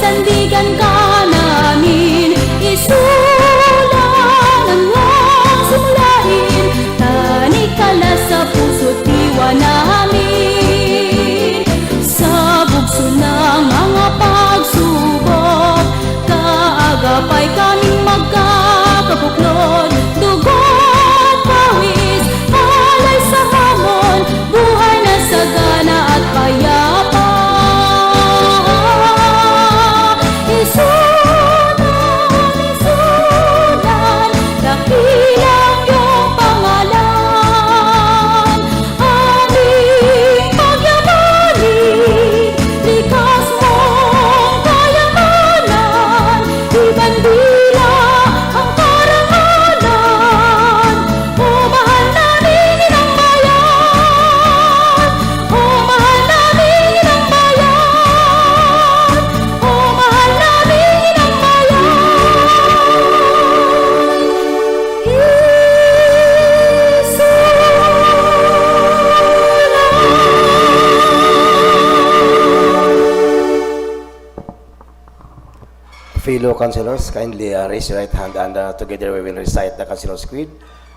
sandigan ka namin. Isulan ang iyong simulain, tanikala sa puso't diwa namin. Sa bugso ng mga pagsubok, kaagapay kaming magkakabuklod. Dugo't pawis, alay sa hamon, buhay na sagana at payapa. Isulan, isulan, dakilang iyong pangalan. Aming pagyamanin, likas mong kayamanan. Ibandila ang karangalan. O mahal namin inang bayan, o mahal namin inang bayan, o mahal namin inang Fellow councilors, kindly raise your right hand and together we will recite the councilor's creed.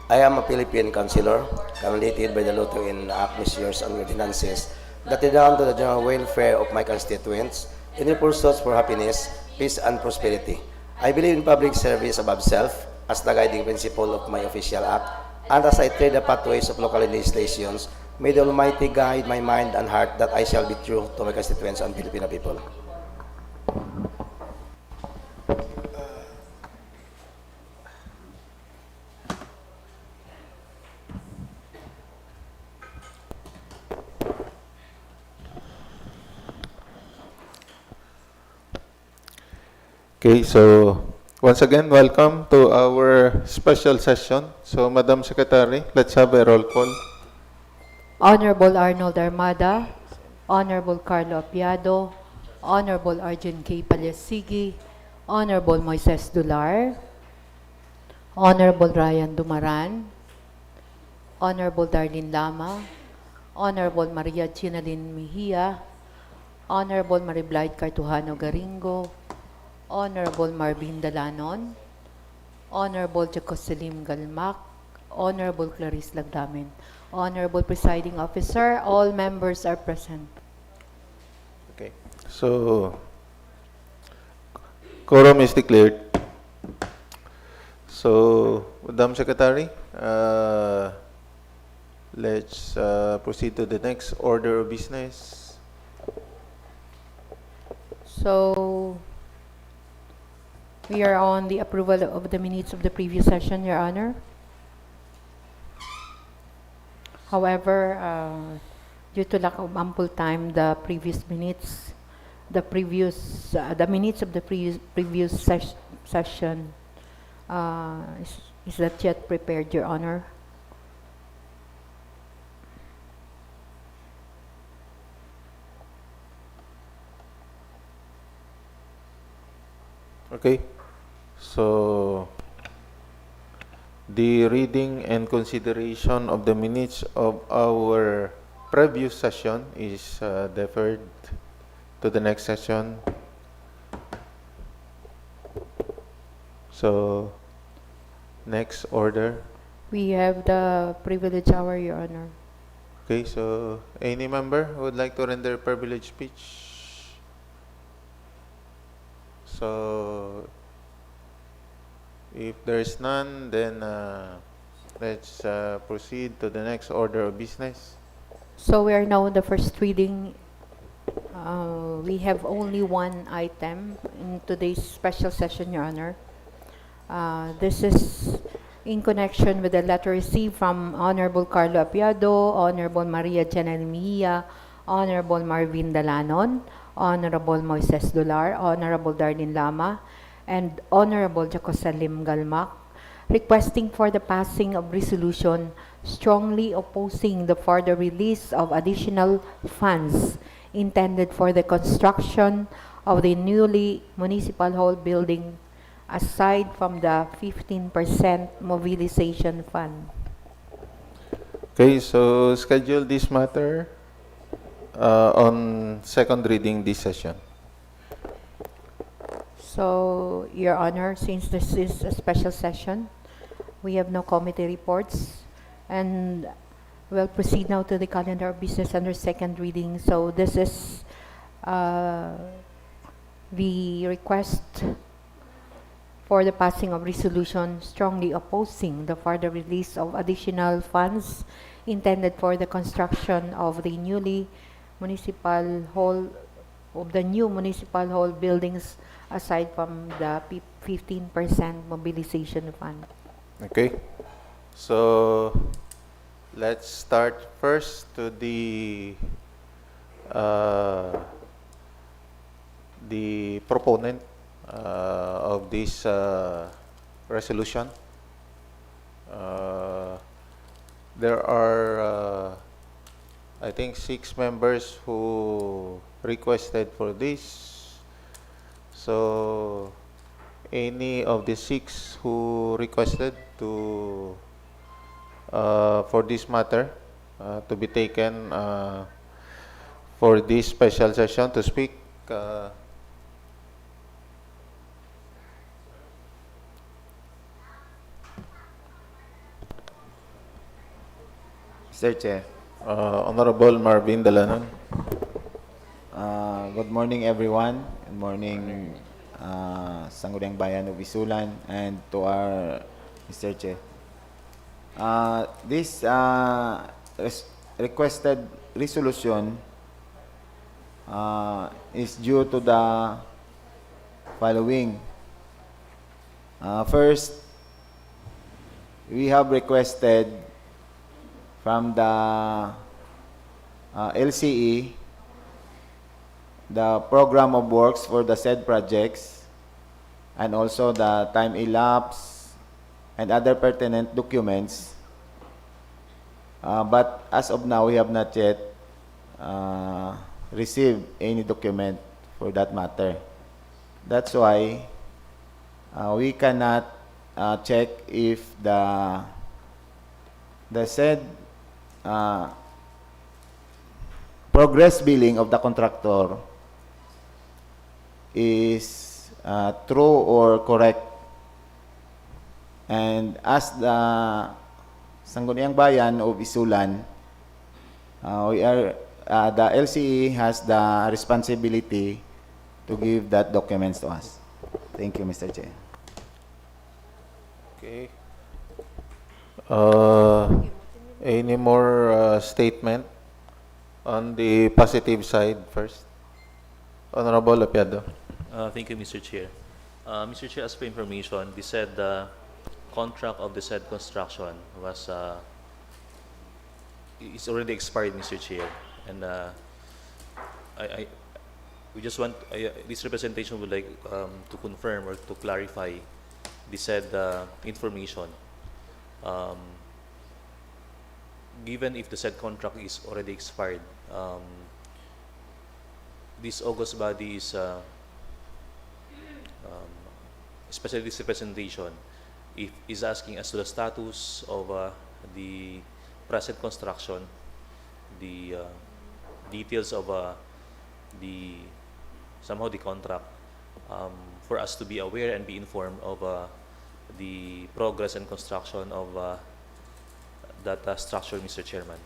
I am a Philippine councilor, mandated by the law to enact measures and ordinances that redound to the general welfare of my constituents in their pursuits for happiness, peace, and prosperity. I believe in public service above self as the guiding principle of my official act, and as I tread the pathways of local legislations, may the Almighty guide my mind and heart that I shall be true to my constituents and Filipino people. Okay, so once again, welcome to our special session. So, Madam Secretary, let's have a roll call. Honorable Arnold Armada, Honorable Carlo Apiado, Honorable Arjun K. Palyasigi, Honorable Moises Dular, Honorable Ryan Dumaran, Honorable Darlene Lama, Honorable Maria Chinalin Mejia, Honorable Mariblaid Cartujano Garingo, Honorable Marvin Dalanon, Honorable Jacoselim Galmac, Honorable Clarice Lagdamen, Honorable Presiding Officer, all members are present. Okay, so quorum is declared. So, Madam Secretary, let's proceed to the next order of business. So, we are on the approval of the minutes of the previous session, Your Honor. However, due to lack of ample time, the minutes of the previous session is not yet prepared, Your Honor. Okay, so the reading and consideration of the minutes of our previous session is deferred to the next session. So, next order. We have the privilege hour, Your Honor. Okay, so any member who would like to render privilege speech? So, if there is none, then let's proceed to the next order of business. So we are now in the first reading. We have only one item in today's special session, Your Honor. This is in connection with the letter received from Honorable Carlo Apiado, Honorable Maria Janel Mejia, Honorable Marvin Dalanon, Honorable Moises Dular, Honorable Darlene Lama, and Honorable Jacoselim Galmac, requesting for the passing of resolution strongly opposing the further release of additional funds intended for the construction of the newly municipal hall building aside from the 15% mobilization fund. Okay, so schedule this matter on second reading this session. So, Your Honor, since this is a special session, we have no committee reports, and we'll proceed now to the calendar of business under second reading. So this is the request for the passing of resolution strongly opposing the further release of additional funds intended for the construction of the new municipal hall buildings aside from the 15% mobilization fund. Okay. So let's start first to the proponent of this resolution. There are, I think, 6 members who requested for this. So, any of the 6 who requested to for this matter to be taken for this special session to speak. Mr. Chair, Honorable Marvin Dalanon. good morning everyone. Good morning, Sangguniang Bayan of ISULAN, and to our Mr. Chair. This requested resolution is due to the following. First, we have requested from the LCE the program of works for the said projects and also the time elapsed and other pertinent documents. But as of now, we have not yet received any document for that matter. That's why we cannot check if the said progress billing of the contractor is true or correct. And as the Sangguniang Bayan of ISULAN, the LCE has the responsibility to give that documents to us. Thank you, Mr. Chair. Okay. Any more statement on the positive side first? Honorable Apiado. Thank you, Mr. Chair. Mr. Chair, as per information, the said contract of the said construction was is already expired, Mr. Chair, and we just want this representation would like to confirm or to clarify the said information. Given if the said contract is already expired, this August body is especially this representation is asking as to the status of the present construction, the details of the contract, for us to be aware and be informed of the progress and construction of that structure, Mr. Chairman.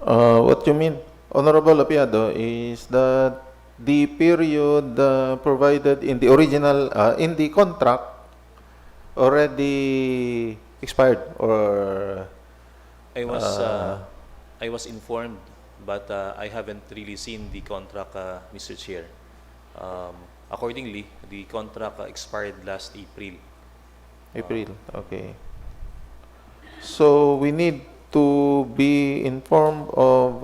What you mean, Honorable Apiado, is that the period provided in the original, in the contract already expired, or I was informed, but I haven't really seen the contract, Mr. Chair. Accordingly, the contract expired last April. April? Okay. So we need to be informed of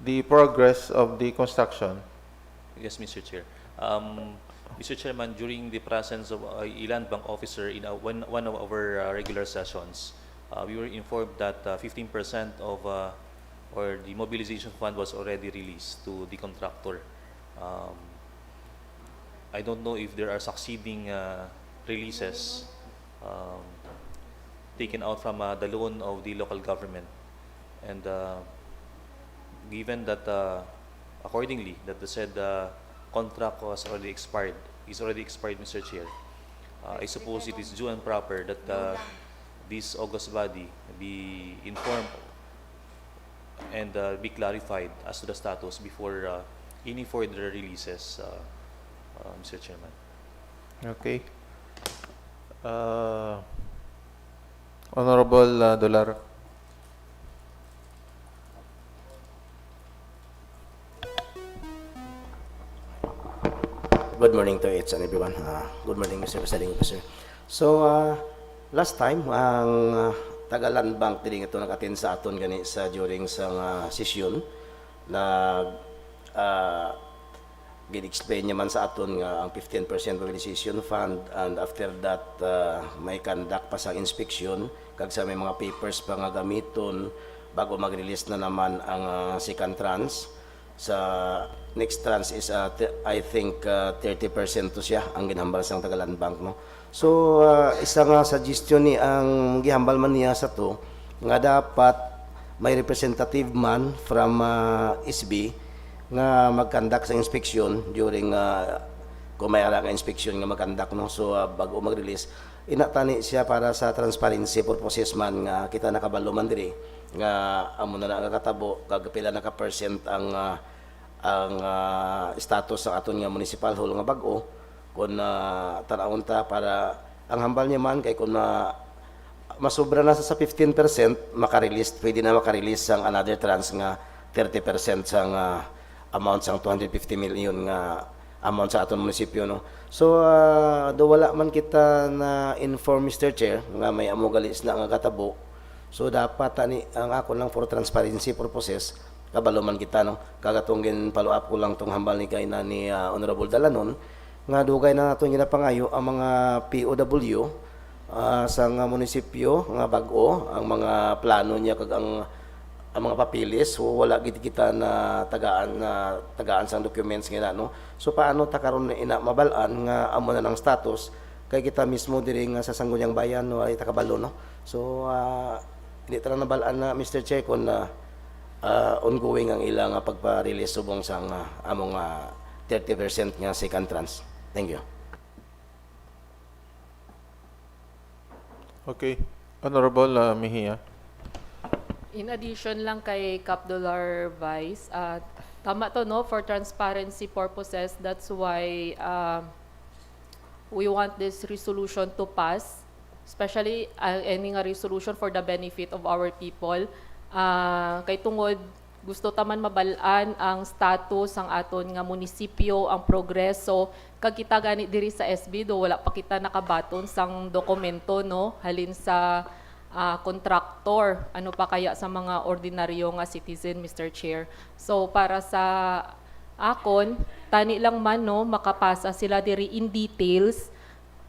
the progress of the construction. Yes, Mr. Chair. Mr. Chairman, during the presence of a land bank officer in one of our regular sessions, we were informed that 15% of or the mobilization fund was already released to the contractor. I don't know if there are succeeding releases taken out from the loan of the local government, and given that accordingly that the said contract was already expired, Mr. Chair, I suppose it is due and proper that this august body be informed and be clarified as to the status before any further releases, Mr. Chairman. Okay. Honorable Dolar. Good morning to each and everyone. Good morning, Mr. Presiding Officer. So, last time, ang Tagalan Bank din ito nag-attend sa aton gani sa during sa session na gin-explain niya man sa aton nga ang 15% mobilization fund, and after that may conduct pa sa inspection kag sa may mga papers pa nga gamiton bago mag-release na naman ang second tranche. Sa next tranche is I think 30% to siya ang ginhambal sa Tagalan Bank, no. So isa nga suggestion ni ang gihambal man niya sa to nga dapat may representative man from SB nga mag-conduct sa inspection during kung may ara nga inspection nga mag-conduct, no. So bago mag-release inatani siya para sa transparency purposes man nga kita nakabalo man diri nga amo na nakatabo kag pila na ka percent ang status sa aton nga municipal hall nga bag-o kun tanawon ta para ang hambal niya man kay kun masobra na sa 15% maka-release, pwede na maka-release ang another tranche nga 30% sang amount sang 250 million nga amount sa aton munisipyo, no. So do wala man kita na inform Mr. Chair nga may amogalis na nga katabo. So dapat ani ang ako lang for transparency purposes kabalo man kita, no. Kagatong gin follow up ko lang tong hambal ni kay na ni Honorable Dalanon nga dugay na naton ginapangayo ang mga POW sa nga munisipyo nga bag-o ang mga plano niya kag ang mga papilis, so wala gid kita na tagaan sang documents nga, no. So paano ta karon ina mabalaan nga amo na ng status kay kita mismo diri nga sa Sangguniang Bayan, no, ay takabalo, no. So hindi ta na nabalaan na Mr. Chair kun ongoing ang ilang pagpa-release subong sang among 30% nga second tranche. Thank you. Okay. Honorable Mejia. In addition lang kay Cap Dolar Vice, tama to, no, for transparency purposes, that's why we want this resolution to pass, especially any nga resolution for the benefit of our people. Kay tungod gusto taman mabalaan ang status ang aton nga munisipyo, ang progreso kag kita gani diri sa SB do wala pa kita nakabaton sang dokumento, no, halin sa contractor, ano pa kaya sa mga ordinaryo nga citizen, Mr. Chair. So para sa akon tani lang man, no, makapasa sila diri in details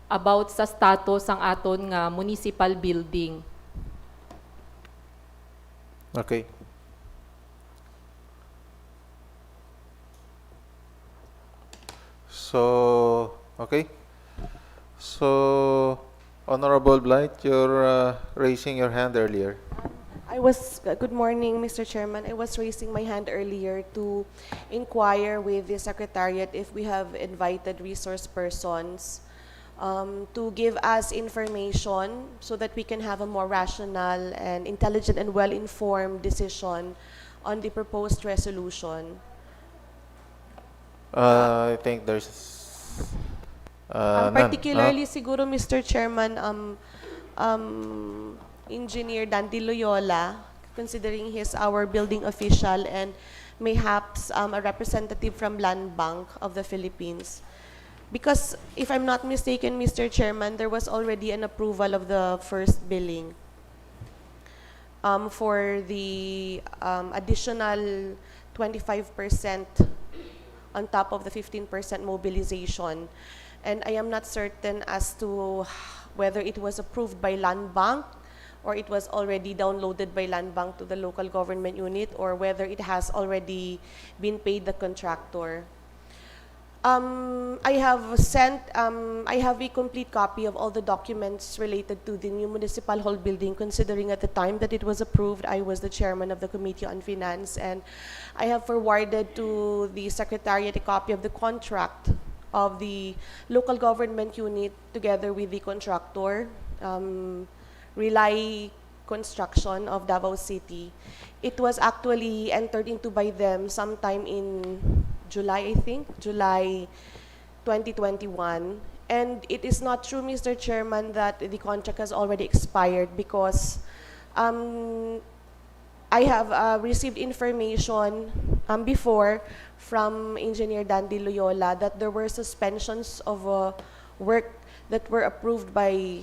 about sa status ang aton nga municipal building. Okay. So, okay. So, Honorable Blight, you're raising your hand earlier. Good morning, Mr. Chairman. I was raising my hand earlier to inquire with the Secretariat if we have invited resource persons to give us information so that we can have a more rational and intelligent and well-informed decision on the proposed resolution. I think there's none. Particularly, siguro, Mr. Chairman, Engineer Dandy Loyola, considering he's our building official, and mayhaps a representative from Land Bank of the Philippines. Because if I'm not mistaken, Mr. Chairman, there was already an approval of the first billing for the additional 25% on top of the 15% mobilization. And I am not certain as to whether it was approved by Land Bank or it was already downloaded by Land Bank to the local government unit, or whether it has already been paid the contractor. I have a complete copy of all the documents related to the new municipal hall building, considering at the time that it was approved, I was the chairman of the Committee on Finance, and I have forwarded to the Secretariat a copy of the contract of the local government unit together with the contractor, Relay Construction of Davao City. It was actually entered into by them sometime in July, I think, July 2021. And it is not true, Mr. Chairman, that the contract has already expired because I have received information before from Engineer Dandy Loyola that there were suspensions of work that were approved by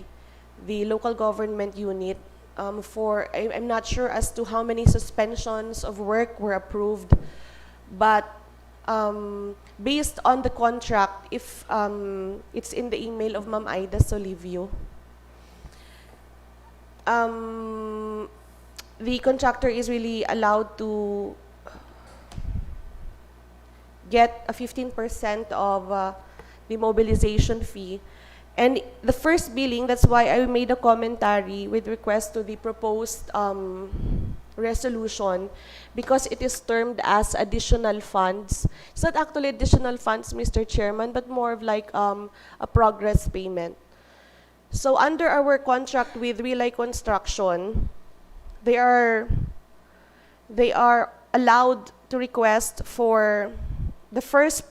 the local government unit I'm not sure as to how many suspensions of work were approved, but based on the contract, if it's in the email of Ma'am Aida Solivio, the contractor is really allowed to get a 15% of the mobilization fee. And the first billing, that's why I made a commentary with request to the proposed resolution, because it is termed as additional funds. It's not actually additional funds, Mr. Chairman, but more of like a progress payment. So under our contract with Relay Construction, they are allowed to request for the first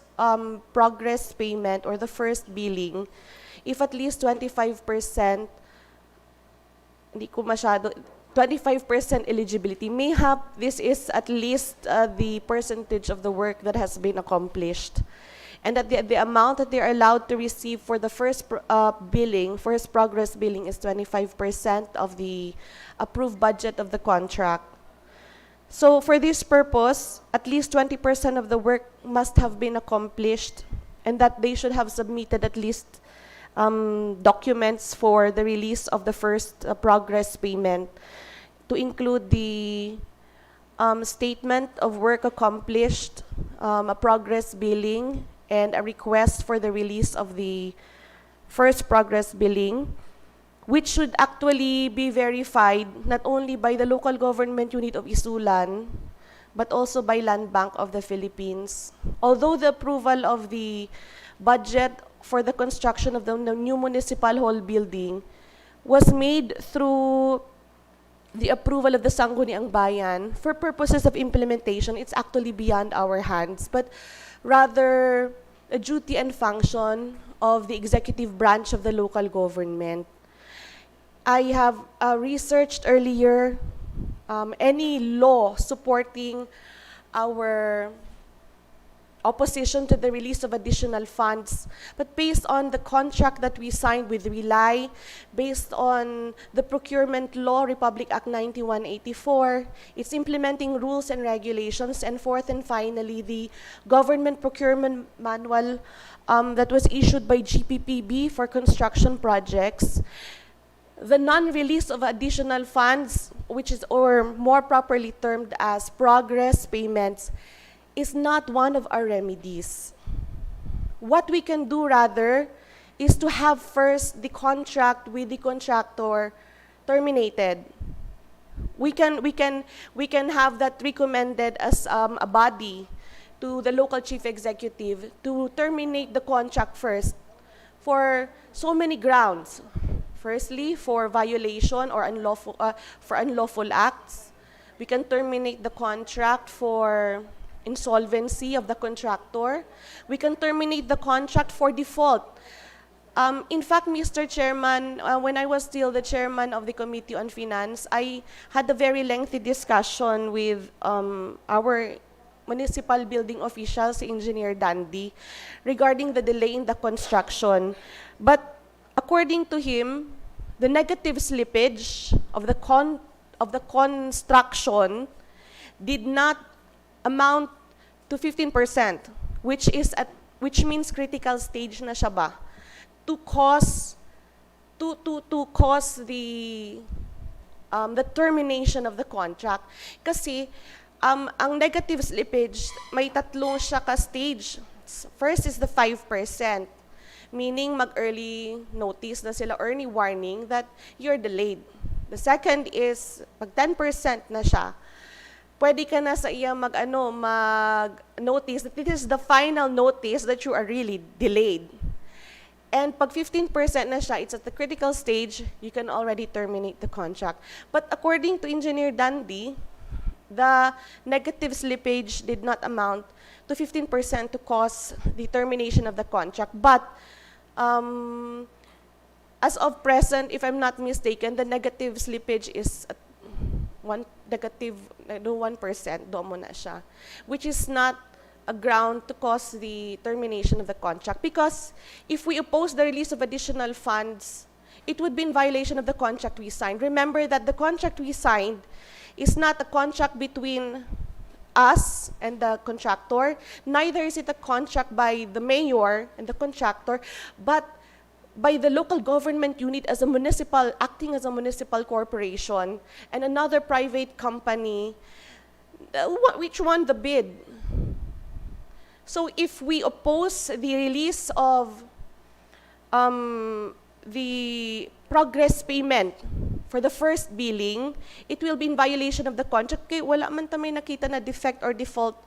progress payment or the first billing if at least 25%, hindi ko masyado, 25% eligibility. Mayhap this is at least the percentage of the work that has been accomplished. And that the amount that they are allowed to receive for the first first progress billing is 25% of the approved budget of the contract. So for this purpose, at least 20% of the work must have been accomplished, and that they should have submitted at least documents for the release of the first progress payment, to include the statement of work accomplished, a progress billing, and a request for the release of the first progress billing, which should actually be verified not only by the local government unit of ISULAN, but also by Land Bank of the Philippines. Although the approval of the budget for the construction of the new municipal hall building was made through the approval of the Sangguniang Bayan, for purposes of implementation, it's actually beyond our hands, but rather a duty and function of the executive branch of the local government. I have researched earlier any law supporting our opposition to the release of additional funds, but based on the contract that we signed with Relay, based on the Procurement Law, Republic Act 9184, its implementing rules and regulations, and fourth and finally, the Government Procurement Manual that was issued by GPPB for construction projects, the non-release of additional funds, which is, or more properly termed as progress payments, is not one of our remedies. What we can do rather is to have first the contract with the contractor terminated. We can have that recommended as a body to the local chief executive to terminate the contract first for so many grounds. Firstly, for violation or unlawful acts. We can terminate the contract for insolvency of the contractor. We can terminate the contract for default. In fact, Mr. Chairman, when I was still the chairman of the Committee on Finance, I had a very lengthy discussion with our municipal building officials, Engineer Dandy, regarding the delay in the construction. But according to him, the negative slippage of the construction did not amount to 15%, which means critical stage na siya ba, to cause the termination of the contract. Kasi ang negative slippage may tatlong siya ka stage. points. First is the 5%, meaning mag-early notice na sila, early warning that you're delayed. The second is, pag 10% na siya, pwede ka na sa iya mag-notice that this is the final notice that you are really delayed. And pag 15% na siya, it's at the critical stage, you can already terminate the contract. But according to Engineer Dandy, the negative slippage did not amount to 15% to cause the termination of the contract. But as of present, if I'm not mistaken, the negative slippage is at negative 1%, doon mo na siya, which is not a ground to cause the termination of the contract. Because if we oppose the release of additional funds, it would be in violation of the contract we signed. Remember that the contract we signed is not a contract between us and the contractor, neither is it a contract by the mayor and the contractor, but by the local government unit as a municipal, acting as a municipal corporation, and another private company, which won the bid. So if we oppose the release of the progress payment for the first billing, it will be in violation of the contract. Kaya wala man tamay nakita na defect or default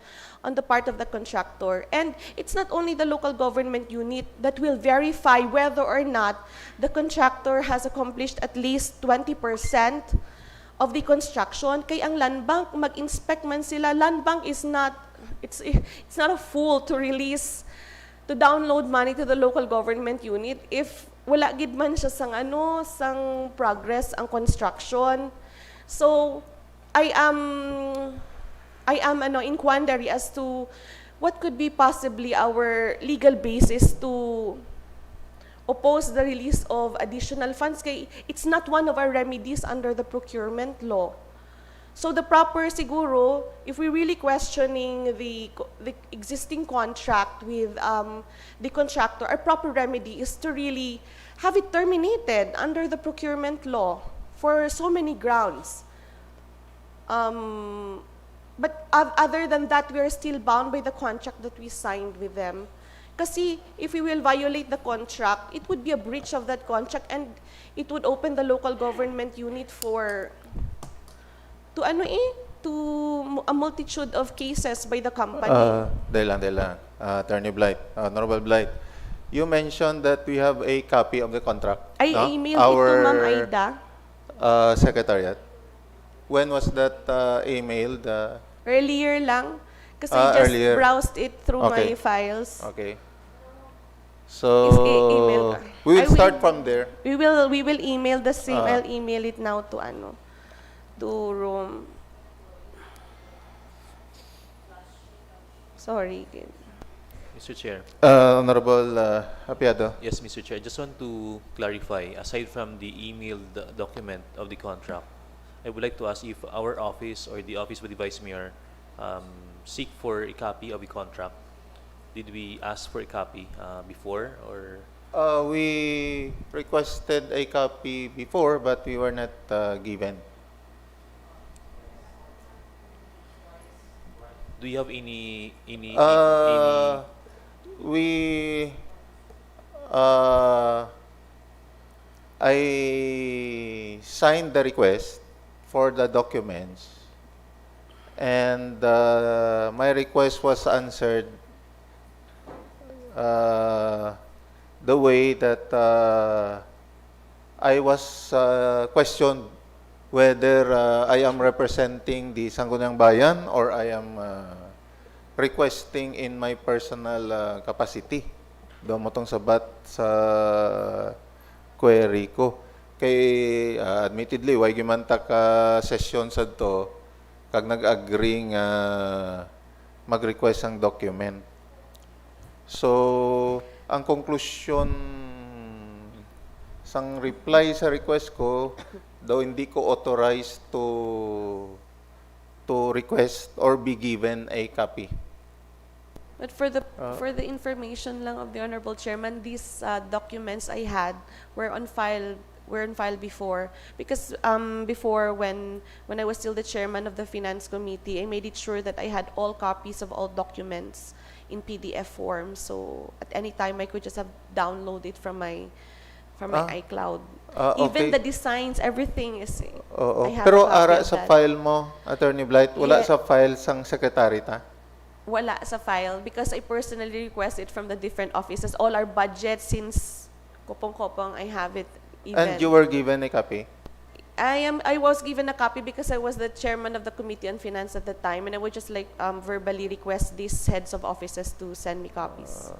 on the part of the contractor. And it's not only the local government unit that will verify whether or not the contractor has accomplished at least 20% of the construction. Kaya ang land bank, mag-inspect man sila. Land bank is not, it's not a fool to release, to download money to the local government unit if wala gid man siya sang progress ang construction. So I am in quandary as to what could be possibly our legal basis to oppose the release of additional funds. Kay it's not one of our remedies under the procurement law. So the proper siguro, if we're really questioning the existing contract with the contractor, our proper remedy is to really have it terminated under the procurement law for so many grounds. But other than that, we are still bound by the contract that we signed with them. Kasi if we will violate the contract, it would be a breach of that contract and it would open the local government unit to a multitude of cases by the company. Dahil lang. Attorney Blight, Honorable Blight, you mentioned that we have a copy of the contract. I emailed it to Ma'am Aida. Secretariat. When was that emailed? Earlier lang. Kasi I just Earlier. browsed it through Okay. my files. Okay. Is So, email ka? we will I will- start from there. We will email the same. Ah. I'll email it now to room. Sorry. Mr. Chair. Honorable Apiado. Yes, Mr. Chair. I just want to clarify, aside from the emailed document of the contract, I would like to ask if our office or the office of the Vice Mayor seek for a copy of the contract. Did we ask for a copy before, or? We requested a copy before, but we were not given. Do you have any We I signed the request for the documents, and my request was answered the way that I was questioned whether I am representing the Sangguniang Bayan or I am requesting in my personal capacity. Doon mo tong sabat sa query ko. Kay admittedly, way gimanta ka session sa to, kag nag-agree nga mag-request ang document. So, ang conclusion sang reply sa request ko, daw hindi ko authorized to request or be given a copy. But for the information lang of the Honorable Chairman, these documents I had were on file before, because before when I was still the chairman of the Finance Committee, I made it sure that I had all copies of all documents in PDF form. So at any time, I could just have download it from my Ah. iCloud. Okay. Even the designs, everything is. Oo. I have Pero a copy ara of sa that. file mo, Attorney Blight, wala Yeah. sa file sang secretary ta? Wala sa file because I personally request it from the different offices. All our budgets since kopong-kopong, I have it even. And you were given a copy? I was given a copy because I was the chairman of the Committee on Finance at the time, and I would just like verbally request these heads of offices to send me copies.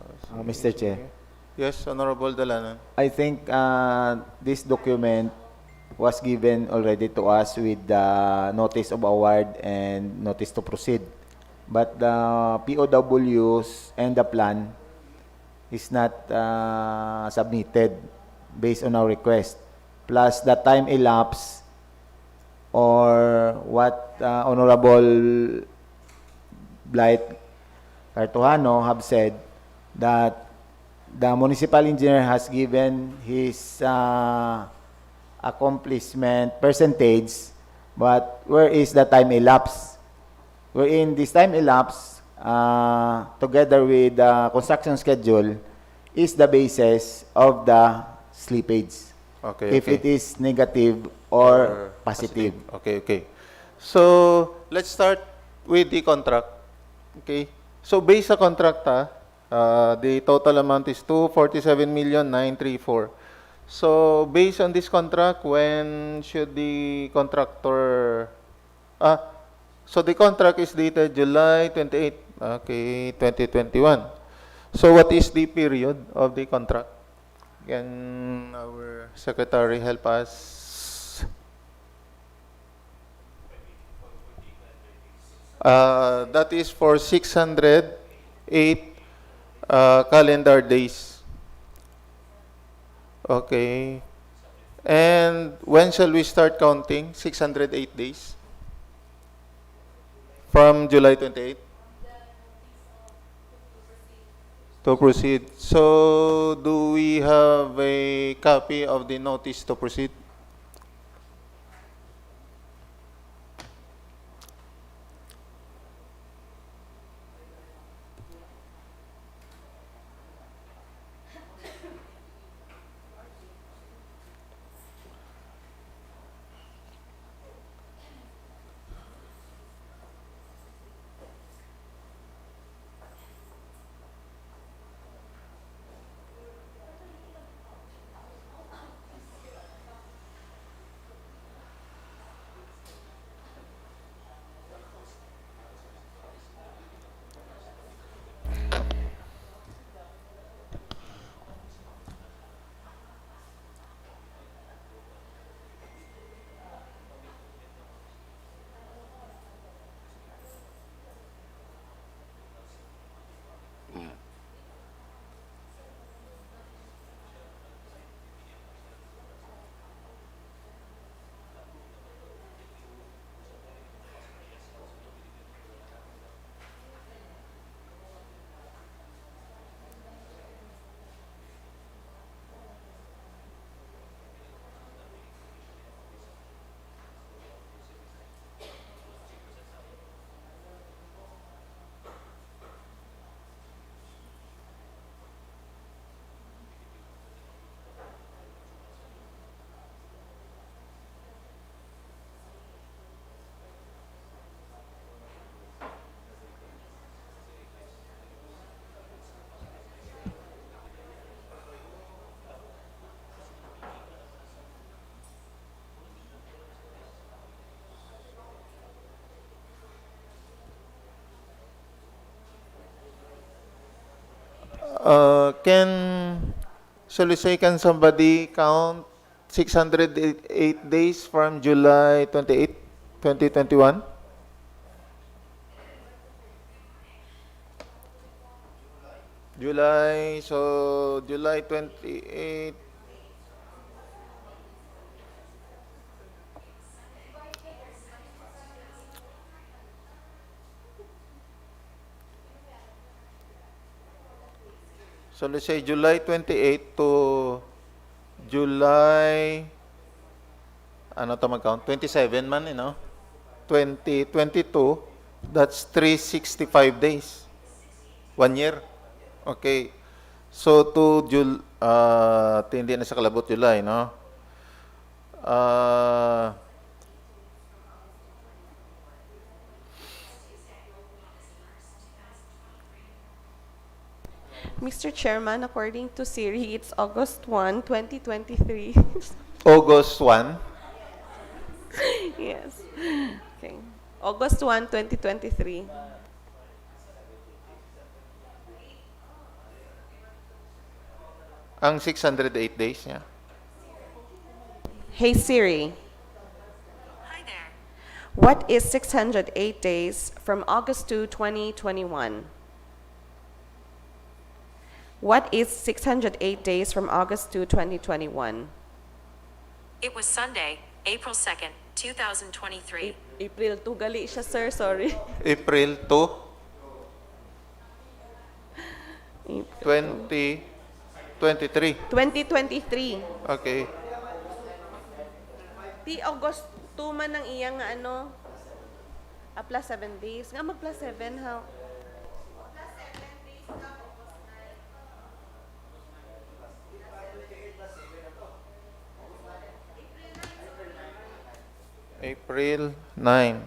Mr. Chair, Yes, Honorable Dalanan. I think this document was given already to us with the notice of award and notice to proceed. But the POWs and the plan is not submitted based on our request. Plus the time elapsed or what Honorable Blight Cartuhano have said that the municipal engineer has given his accomplishment percentage, but where is the time elapsed? Wherein this time elapsed, together with the construction schedule, is the basis of the slippage. Okay, If okay. it is negative or positive. Okay, okay. So, let's start with the contract. Okay. So, based sa contract, the total amount is 247,934,000. So, based on this contract, when should the contractor... so the contract is dated July 28, okay, 2021. So, what is the period of the contract? Can our secretary help us? That is for 608 calendar days. Okay. And when shall we start counting? 608 days? From July 28? To proceed. So, do we have a copy of the notice to proceed? Shall we say, can somebody count 608 days from July 28, 2021? July, so July 28. So let's say July 28 to July, ano to mag-count? 27 man, 2022, that's 365 days. 1 year? Okay. So, hindi na sa kalabot July, no? Mr. Chairman, according to Siri, it's August 1, 2023. August 1. Yes. Okay. August 1, 2023. Ang 608 days niya. Hey Siri. Hi there. What is 608 days from August 2, 2021? What is 608 days from August 2, 2021? It was Sunday, April 2nd, 2023. April 2, gali siya, sir. Sorry. April 2, 2023. 2023. Okay. Di August 2 man ang iyang nga ano, plus 7 days. Nga mag plus 7, how? April 9.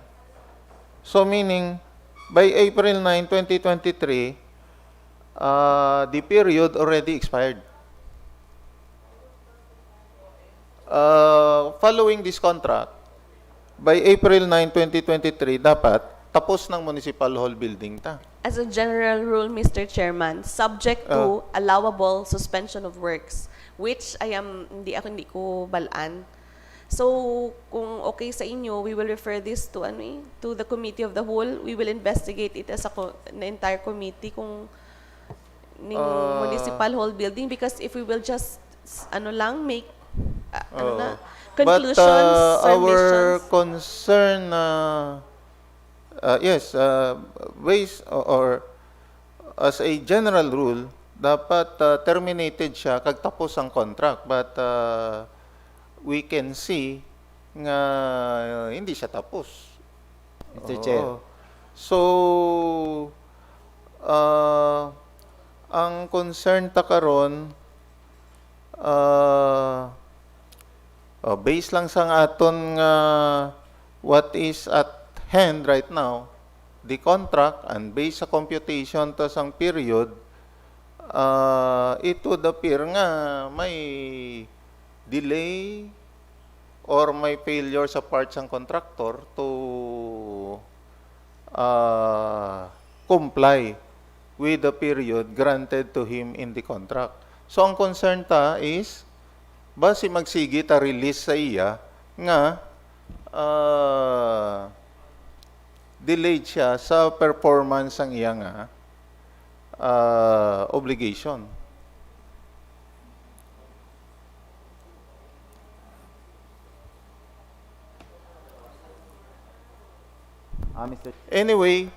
So meaning, by April 9, 2023, the period already expired. Following this contract, by April 9, 2023, dapat tapos ng municipal hall building ta. As a general rule, Mr. Chairman, subject to allowable suspension of works, which hindi ko balaan. So, kung okay sa inyo, we will refer this to to the committee of the whole. We will investigate it as an entire committee kung municipal hall building, because if we will just make conclusions, our submissions. concern, yes, based or as a general rule, dapat terminated siya kag tapos ang contract. But we can see nga hindi siya tapos. Mr. Chair. So, ang concern ta karon, based lang sa aton nga what is at hand right now, the contract, and based sa computation to sang period, it would appear nga may delay or may failure sa part ng contractor to comply with the period granted to him in the contract. So ang concern ta is basi magsigi ta release sa iya nga delayed siya sa performance ang iya nga obligation. Mr. Anyway,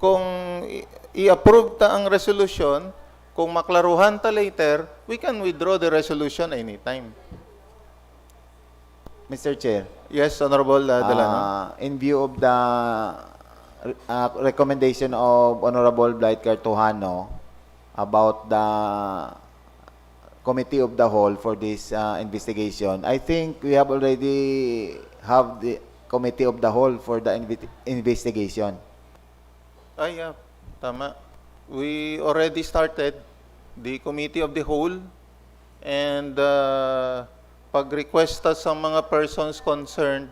kung i-approve ta ang resolution, kung maklaruhan ta later, we can withdraw the resolution anytime. Mr. Chair. Yes, Honorable Delano. In view of the recommendation of Honorable Blight Cartojano about the committee of the whole for this investigation, I think we have already have the committee of the whole for the investigation. Yeah, tama. We already started the committee of the whole, and pag-request sa mga persons concerned,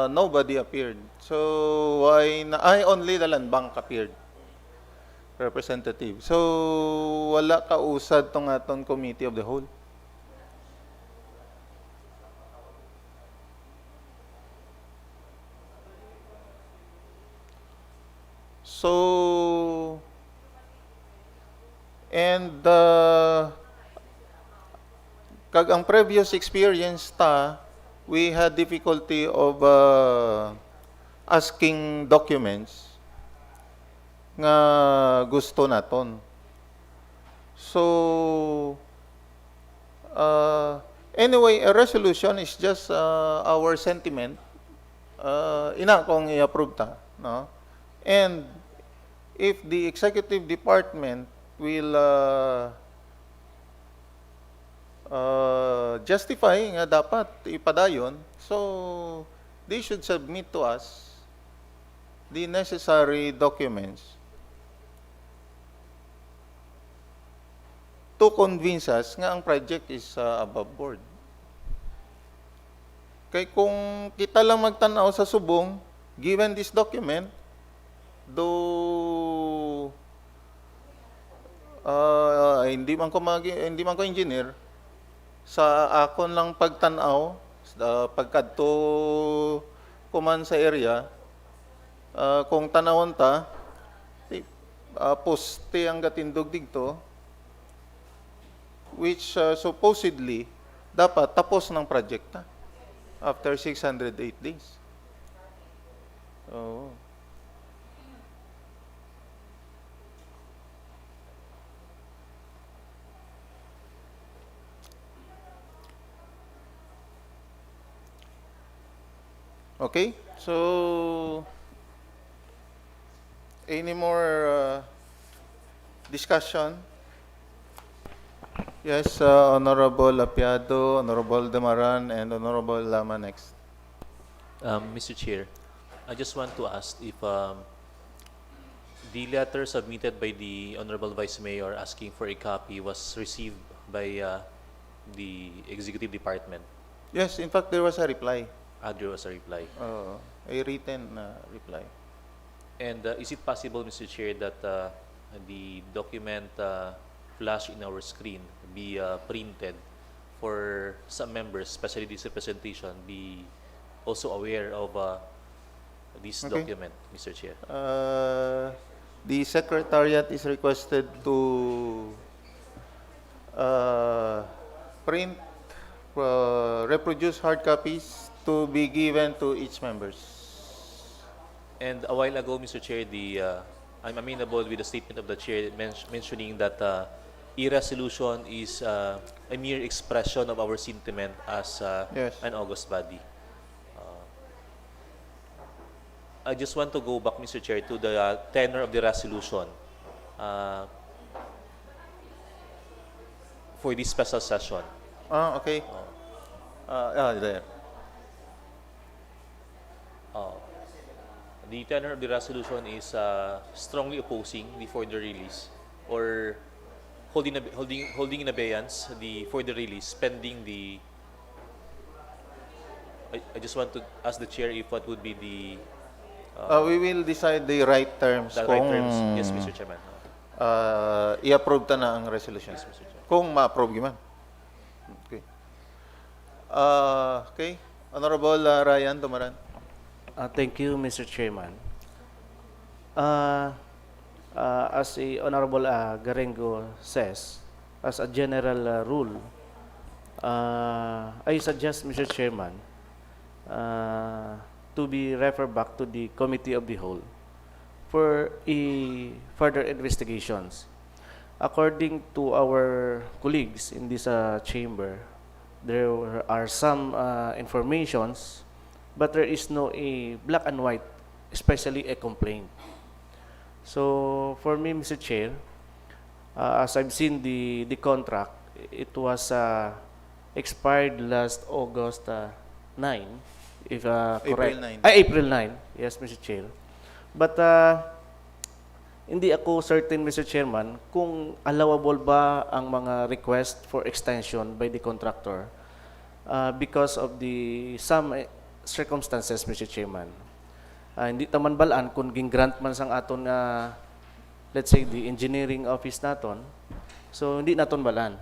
nobody appeared. So, only the land bank appeared, representative. So, wala kausad tong aton committee of the whole. So, and kag ang previous experience ta, we had difficulty of asking documents nga gusto naton. So, anyway, a resolution is just our sentiment. Ina kong i-approve ta, no? And if the executive department will justify nga dapat ipadayon, so they should submit to us the necessary documents to convince us nga ang project is above board. Kay kung kita lang magtanaw sa subong, given this document, though hindi man ko engineer, sa akon lang pagtanaw, pagkadto kuman sa area, kung tanawon ta, poste ang gatindog digto, which supposedly dapat tapos ng project na after 608 days. Oh. Okay, so any more discussion? Yes, Honorable Apiado, Honorable Demaran, and Honorable Lama next. Mr. Chair, I just want to ask if the letter submitted by the Honorable Vice Mayor asking for a copy was received by the Executive Department. Yes, in fact, there was a reply. There was a reply. A written reply. And is it possible, Mr. Chair, that the document flashed in our screen be printed for some members, especially this representation, be also aware of this Okay. document, Mr. Chair? The Secretariat is requested to print, reproduce hard copies to be given to each members. And a while ago, Mr. Chair, I'm amenable with the statement of the Chair mentioning that e-resolution is a mere expression of our sentiment as Yes. an August body. I just want to go back, Mr. Chair, to the tenor of the resolution for this special session. Okay. There. The tenor of the resolution is strongly opposing the further release or holding in abeyance the further release pending the. I just want to ask the Chair if what would be the We will decide the right terms right kung terms. Yes, Mr. Chairman. i-approve ta na ang resolution. Yes, Mr. Chair. Kung ma-approve man. Okay. Okay. Honorable Ryan Tumaran. Thank you, Mr. Chairman. As a Honorable Garengo says, as a general rule, I suggest, Mr. Chairman, to be referred back to the Committee of the Whole for further investigations. According to our colleagues in this chamber, there are some informations, but there is no a black and white, especially a complaint. So for me, Mr. Chair, as I've seen the contract, it was expired last August 9, if correct. April 9. April 9, yes, Mr. Chair. But hindi ako certain, Mr. Chairman, kung allowable ba ang mga request for extension by the contractor because of the some circumstances, Mr. Chairman. Hindi taman balaan kung ging-grant man sang aton let's say the engineering office naton, so hindi naton balaan.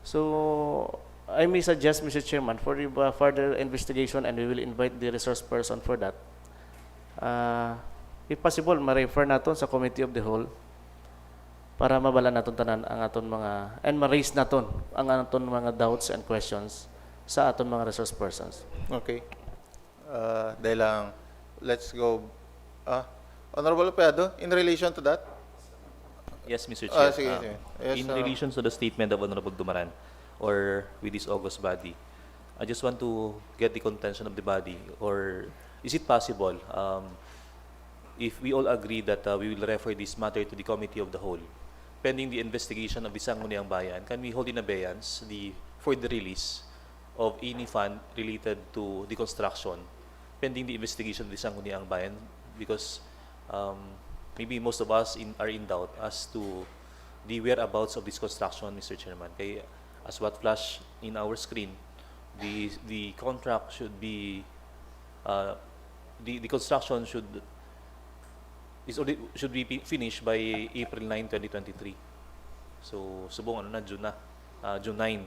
So I may suggest, Mr. Chairman, for further investigation, and we will invite the resource person for that. If possible, ma-refer naton sa Committee of the Whole para mabala naton tanan ang aton mga, and ma-raise naton ang aton mga doubts and questions sa aton mga resource persons. Okay. Dahil lang, let's go. Honorable Pedro, in relation to that? Yes, Mr. Chair. Sige, sige. Yes, in relation to the statement of Honorable Dumaran or with this August body, I just want to get the contention of the body, or is it possible if we all agree that we will refer this matter to the Committee of the Whole, pending the investigation of the Sangguniang Bayan, can we hold in abeyance for the release of any fund related to the construction, pending the investigation of the Sangguniang Bayan? Because maybe most of us are in doubt as to the whereabouts of this construction, Mr. Chairman. Kaya, as what flashed in our screen, the contract should be, the construction should be finished by April 9, 2023. So, subong ano na, June 9,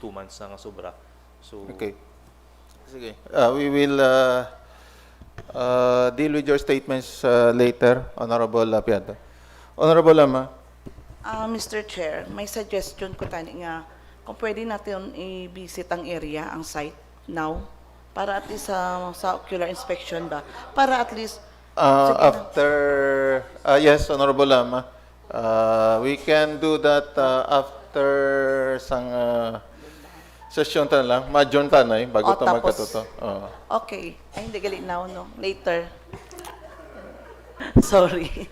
2 months na nga sobra. So, Okay. Sige. We will deal with your statements later, Honorable Pianta. Honorable Lama. Mr. Chair, may suggestion ko tani nga kung pwede natin i-visit ang area, ang site now para at least sa ocular inspection ba? Para at least After, yes, Honorable Lama, we can do that after sang session ta lang, ma-adjourn tanay bago ito tapos, magkatuto. Okay. Ay, hindi galit now, no? Later. Sorry.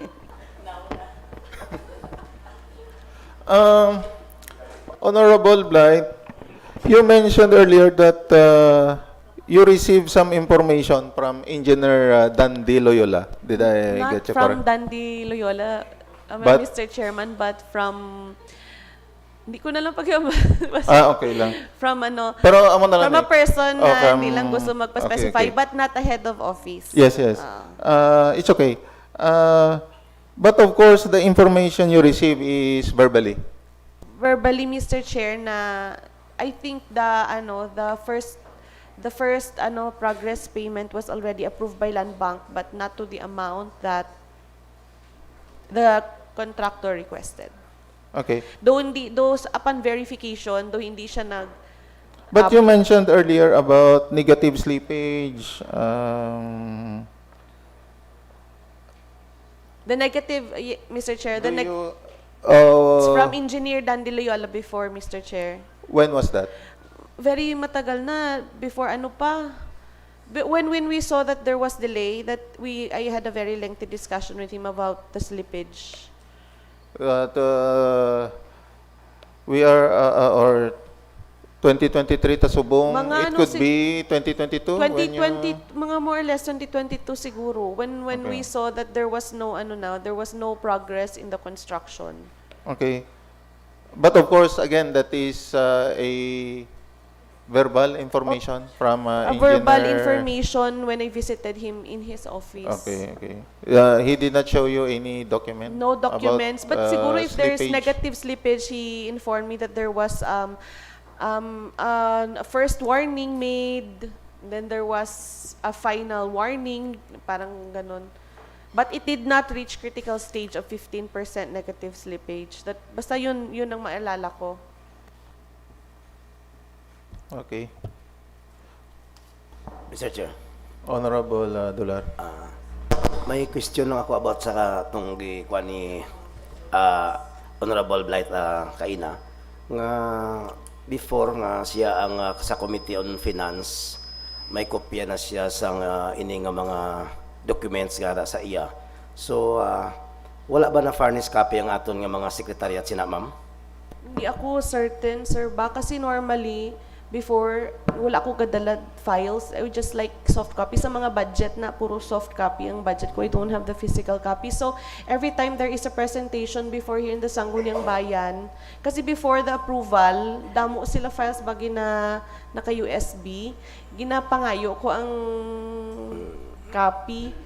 Honorable Blight, you mentioned earlier that you received some information from Engineer Dandy Loyola. Did I Not get you from correct? Dandy Loyola, But- Mr. Chairman, but from... Hindi ko na lang Okay lang. From ano, Pero amo na lang from a person Oh, na from- hindi lang gusto magpa-specify, okay, okay. but not a head of office. Yes, yes. It's okay. But of course, the information you receive is verbally. Verbally, Mr. Chair, na I think the first progress payment was already approved by Land Bank, but not to the amount that the contractor requested. Okay. Those upon verification, though hindi siya nag... But you mentioned earlier about negative slippage. The negative, Mr. Chair, Do it's you, from Engineer Dandy Loyola before, Mr. Chair. when was that? Very matagal na, before ano pa. But when we saw that there was delay, I had a very lengthy discussion with him about the slippage. We are, or 2023 tasubong, Mga it ano could si- be 2022? when you- 2020, mga more or less 2022 siguro, when Okay. we saw that there was no progress in the construction. Okay. But of course, again, that is a verbal information from A engineer. verbal information when I visited him in his office. Okay, okay. He did not show you any document? No documents, about, but siguro if there's slippage? negative slippage, he informed me that there was a first warning made, then there was a final warning, parang ganon. But it did not reach critical stage of 15% negative slippage. Basta yun ang maalala ko. Okay. Mr. Chair, Honorable Dular. may question lang ako about sa itong gikuha ni Honorable Blight Kaina. Nga before nga siya ang sa Committee on Finance, may kopya na siya sa ini nga mga documents nga sa iya. So, wala ba na furnish copy ang aton nga mga secretariat sina ma'am? Hindi ako certain, sir ba? Kasi normally, before, wala ako gadala files. I would just like soft copy. Sa mga budget na, puro soft copy ang budget ko. I don't have the physical copy. So, every time there is a presentation before here in the Sangguniang Bayan, kasi before the approval, damo sila files bagi na naka-USB. Ginapangayo ko ang copy.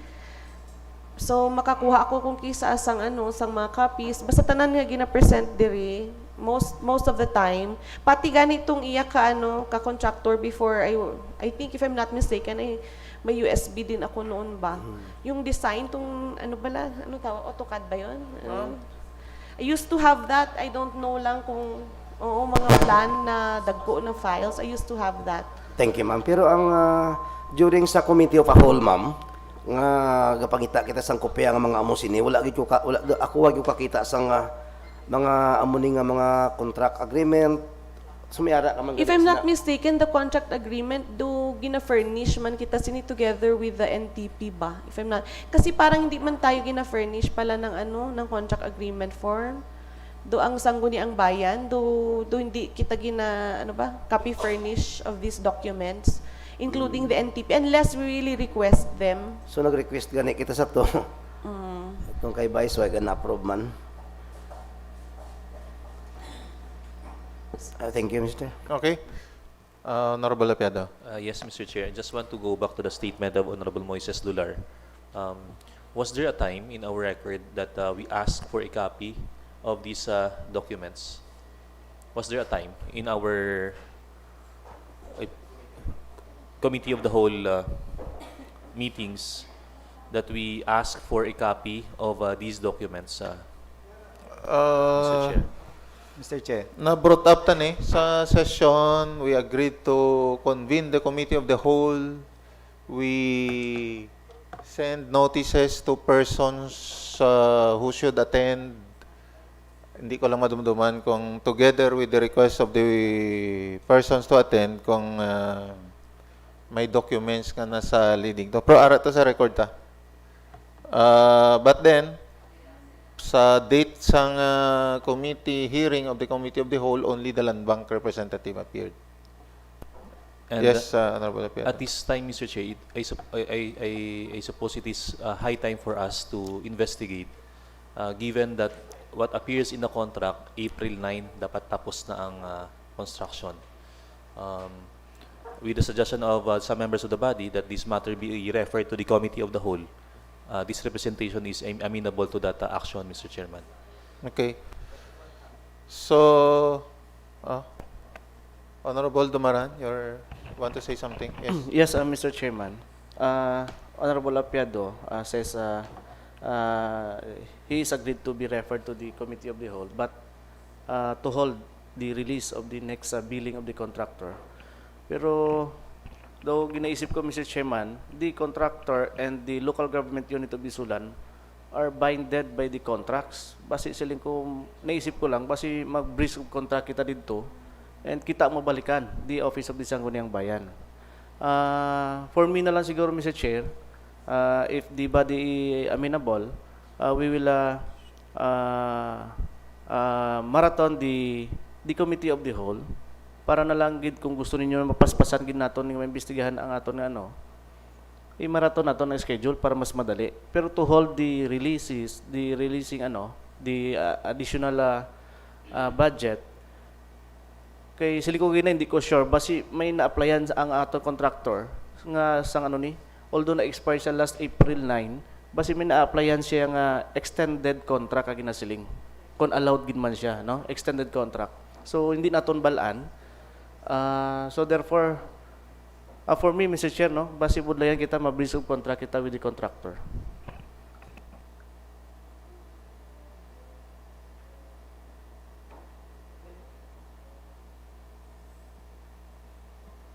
So, makakuha ako kung kisa sang mga copies. Basta tanan nga gina-present diri. Most of the time, pati ganitong iya ka contractor before, I think if I'm not mistaken, may USB din ako noon ba. Yung design tong tawag, AutoCAD ba 'yon? I used to have that. I don't know lang kung mga plan na dagko na files. I used to have that. Thank you, ma'am. Pero ang during sa Committee of a Whole, ma'am, nga gapangita kita sang kopya nga mga amo sini, wala ako wag yung kakita sang mga amuning nga mga contract agreement. Sumayara ka man. If I'm not mistaken, the contract agreement do gina-furnish man kita sini together with the NTP ba? If I'm not, kasi parang hindi man tayo gina-furnish pala ng ng contract agreement form. Do ang Sangguniang Bayan, do hindi kita copy furnish of these documents, including the NTP, unless we really request them. So nag-request gani kita sa to. Itong kay Vice, wag na-approve man. Thank you, Mr. Okay. Honorable Apiado. Yes, Mr. Chair. I just want to go back to the statement of Honorable Moises Lular. Was there a time in our record that we asked for a copy of these documents? Was there a time in our committee of the whole meetings that we asked for a copy of these documents, Mr. Chair? Mr. Chair. Na brought up sa session, we agreed to convene the committee of the whole. We send notices to persons who should attend. Hindi ko lang madumduman kung together with the request of the persons to attend kung may documents nga nasa leading. Pero ara to sa record ta. But then, sa date sang committee hearing of the committee of the whole, only the land bank representative appeared. And Yes, Honorable Apiado. at this time, Mr. Chair, I suppose it is high time for us to investigate, given that what appears in the contract, April 9, dapat tapos na ang construction. With the suggestion of some members of the body that this matter be referred to the committee of the whole, this representation is amenable to that action, Mr. Chairman. Okay. So, Honorable Dumaran, you want to say something? Yes. Yes, Mr. Chairman. Honorable Apiado says he is agreed to be referred to the committee of the whole, but to hold the release of the next billing of the contractor. Pero though ginaisip ko, Mr. Chairman, the contractor and the local government unit of ISULAN are binded by the contracts. Basi siling ko, naisip ko lang, basi mag-breach of contract kita dito and kita mabalikan the office of the Sangguniang Bayan. For me na lang siguro, Mr. Chair, if the body amenable, we will marathon the committee of the whole para na lang gid kung gusto ninyo mapaspasan gid naton ng maimbestigahan ang aton nga i-marathon naton ang schedule para mas madali. Pero to hold the additional budget kay sili ko gina hindi ko sure basi may na-applyan ang aton contractor nga sang although na expire siya last April 9, basi may na-applyan siya nga extended contract kag ginasiling kung allowed gid man siya, no? Extended contract. So hindi naton balaan. So therefore, for me, Mr. Chair, no, basi budlayan kita ma-breach of contract kita with the contractor.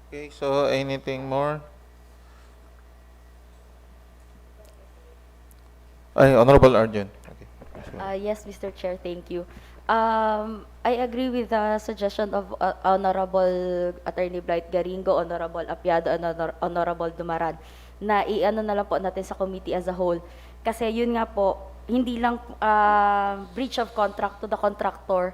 Okay, so anything more? Honorable Arjun. Okay. Yes, Mr. Chair, thank you. I agree with the suggestion of Honorable Attorney Blight Garingo, Honorable Apiado, and Honorable Dumaran na i-ano na lang po natin sa committee as a whole. Kasi yun nga po, hindi lang breach of contract to the contractor,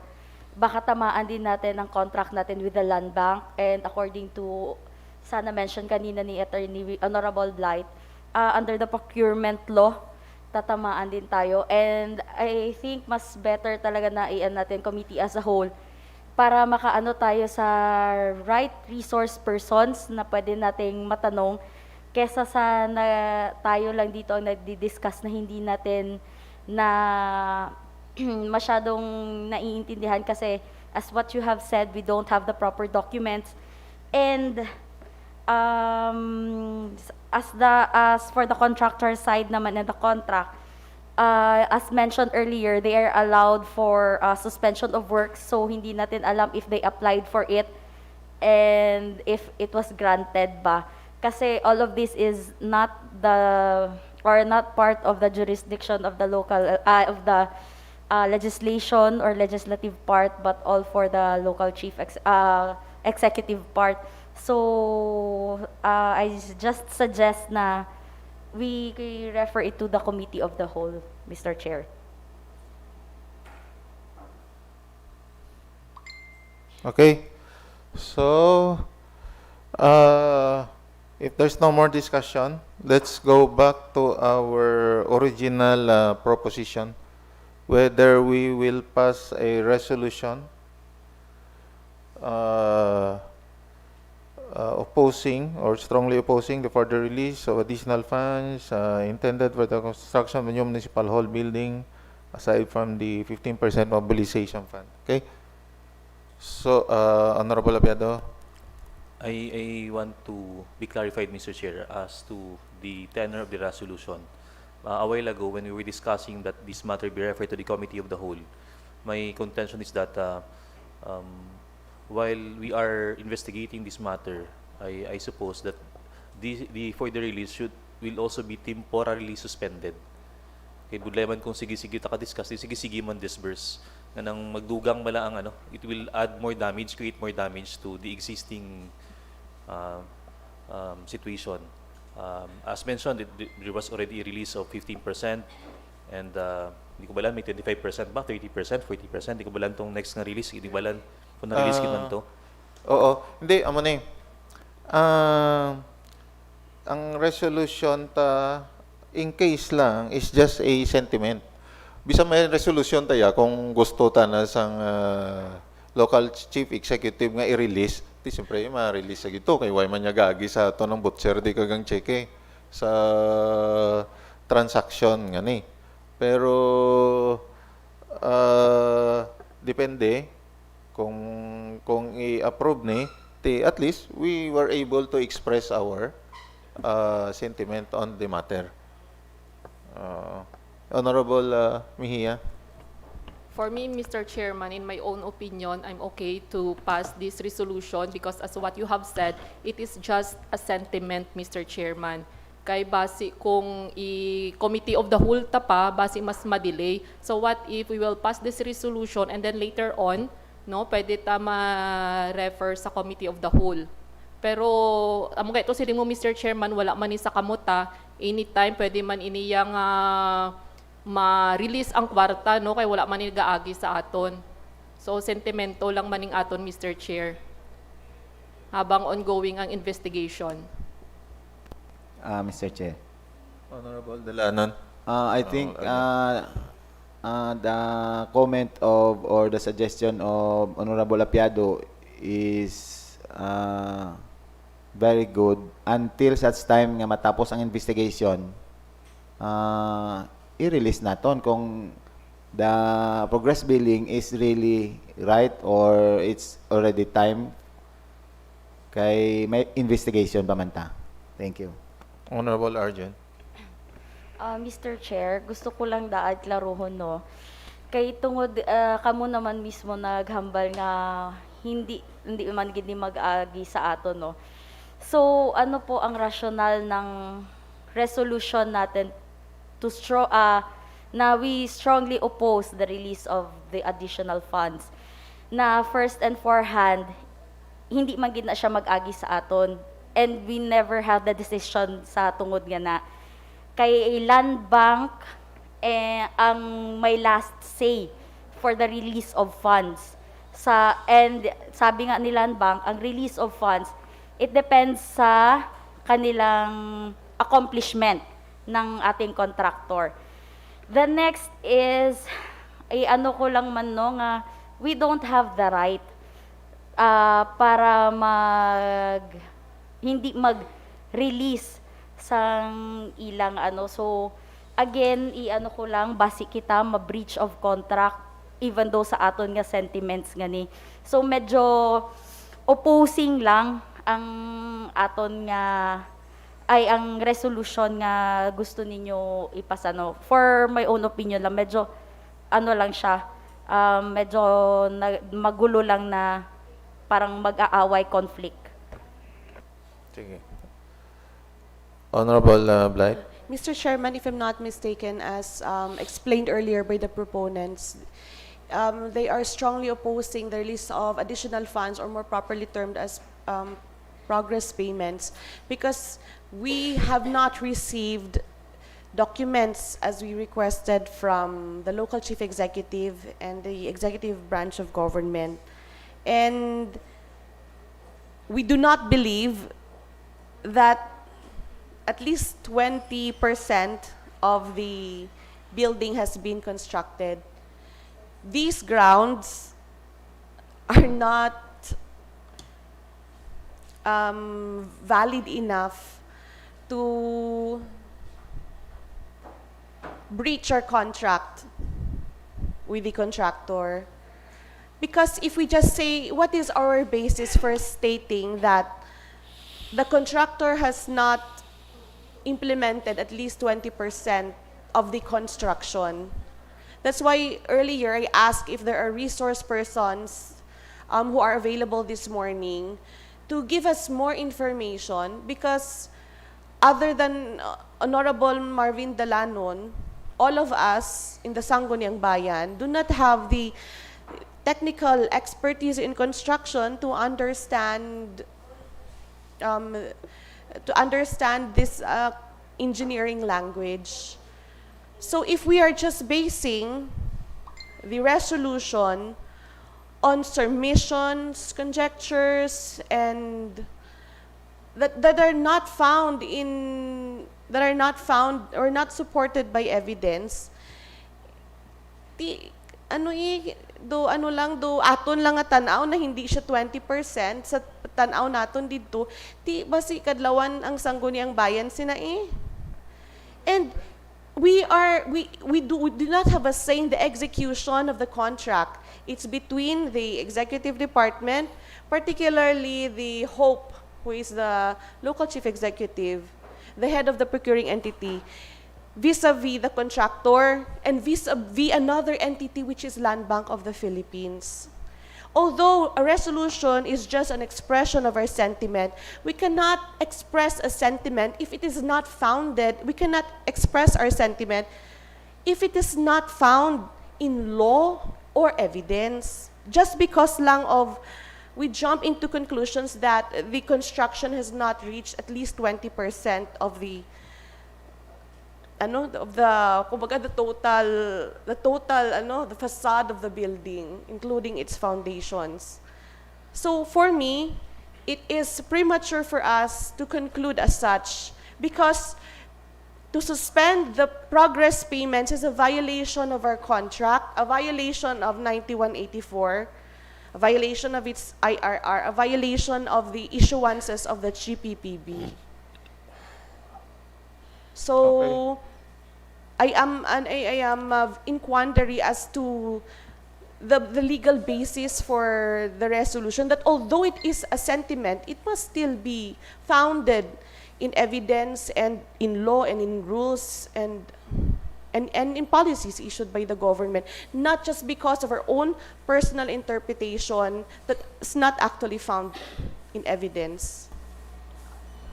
baka tamaan din natin ang contract natin with the land bank, and according to sana mention kanina ni Attorney Honorable Blight, under the procurement law, tatamaan din tayo. And I think mas better talaga na i-an natin committee as a whole para makaano tayo sa right resource persons na pwede nating matanong kesa sa tayo lang dito ang nagdi-discuss na hindi natin na masyadong naiintindihan kasi as what you have said, we don't have the proper documents. And as for the contractor side naman in the contract, as mentioned earlier, they are allowed for suspension of work, so hindi natin alam if they applied for it and if it was granted ba. Kasi all of this is not part of the jurisdiction of the local legislation or legislative part, but all for the local chief executive part. So, I just suggest na we refer it to the committee of the whole, Mr. Chair. Okay. So, if there's no more discussion, let's go back to our original proposition, whether we will pass a resolution opposing or strongly opposing the further release of additional funds intended for the construction of the new municipal hall building, aside from the 15% mobilization fund. Okay? So, Honorable Apiado, I want to be clarified, Mr. Chair, as to the tenor of the resolution. A while ago, when we were discussing that this matter be referred to the committee of the whole, my contention is that while we are investigating this matter, I suppose that the further release will also be temporarily suspended. Kay budlay man kung sige-sige taka-discuss, sige-sige man disburse nga nang magdugang mala ang it will add more damage, create more damage to the existing situation. As mentioned, there was already a release of 15%, and di ko balan may 25% ba, 30%, 40%, di ko balan tong next nga release, di ko balan kung na-release man to. oo, hindi, amo na ang resolution in case lang is just a sentiment. Bisa may resolution tayo kung gusto ta na sang local chief executive nga i-release, di siyempre ma-release sa gito kay why man niya gagi sa to ng butcher di kagang cheque sa transaction nga ni. Pero depende kung i-approve ni, at least we were able to express our sentiment on the matter. Honorable Mejia. For me, Mr. Chairman, in my own opinion, I'm okay to pass this resolution because as what you have said, it is just a sentiment, Mr. Chairman. Kay basi kung i-committee of the whole ta pa, basi mas ma-delay. So what if we will pass this resolution and then later on, no, pwede ta ma-refer sa committee of the whole. Pero amo ito sila mo, Mr. Chairman, wala man ni sa kamuta, anytime pwede man iniyang ma-release ang kwarta, no, kay wala man ni gaagi sa aton. So sentimento lang maning aton, Mr. Chair, habang ongoing ang investigation. Mr. Chair. Honorable Dalanon. I think the comment of or the suggestion of Honorable Apiado is very good until such time nga matapos ang investigation. I-release naton kung the progress billing is really right or it's already time kay may investigation pa man ta. Thank you. Honorable Arjun. Mr. Chair, gusto ko lang daad klaruhon, no. Kay tungod kamo naman mismo naghambal nga hindi man gid ni mag-agi sa aton, no. So, ano po ang rationale ng resolution natin to na we strongly oppose the release of the additional funds. Na first and forehand, hindi man gid na siya mag-agi sa aton. And we never have the decision sa tungod nga na kay land bank ang may last say for the release of funds. And sabi nga ni land bank, ang release of funds, it depends sa kanilang accomplishment ng ating contractor. The next is, ano ko lang man, no, nga we don't have the right para hindi mag-release sang ilang ano. So, again, i-ano ko lang, basi kita ma-breach of contract even though sa aton nga sentiments nga ni. So, medyo opposing lang ang aton nga ang resolution nga gusto ninyo ipasa, no. For my own opinion lang, medyo ano lang siya, medyo magulo lang na parang mag-aaway conflict. Sige. Honorable Blight. Mr. Chairman, if I'm not mistaken, as explained earlier by the proponents, they are strongly opposing the release of additional funds, or more properly termed as progress payments because we have not received documents as we requested from the local chief executive and the executive branch of government. And we do not believe that at least 20% of the building has been constructed. These grounds are not valid enough to breach our contract with the contractor. Because if we just say, what is our basis for stating that the contractor has not implemented at least 20% of the construction? That's why earlier I asked if there are resource persons who are available this morning to give us more information, because other than Honorable Marvin Dalanon, all of us in the Sangguniang Bayan do not have the technical expertise in construction to understand this engineering language. So if we are just basing the resolution on submissions, conjectures, and that are not found or not supported by evidence, aton lang nga tanaw na hindi siya 20% sa tanaw naton dito, ti basi kadlawan ang Sangguniang Bayan sina eh. And we do not have a say in the execution of the contract. It's between the executive department, particularly the HOPE, who is the local chief executive, the head of the procuring entity, vis-a-vis the contractor, and vis-a-vis another entity, which is Land Bank of the Philippines. Although a resolution is just an expression of our sentiment, we cannot express a sentiment if it is not founded. We cannot express our sentiment if it is not found in law or evidence. Just because lang of we jump into conclusions that the construction has not reached at least 20% of the the facade of the building, including its foundations. So for me, it is premature for us to conclude as such, because to suspend the progress payments is a violation of our contract, a violation of 9184, a violation of its IRR, a violation of the issuances of the GPPB. So, I am in quandary as to the legal basis for the resolution, that although it is a sentiment, it must still be founded in evidence and in law and in rules and in policies issued by the government, not just because of our own personal interpretation that is not actually found in evidence.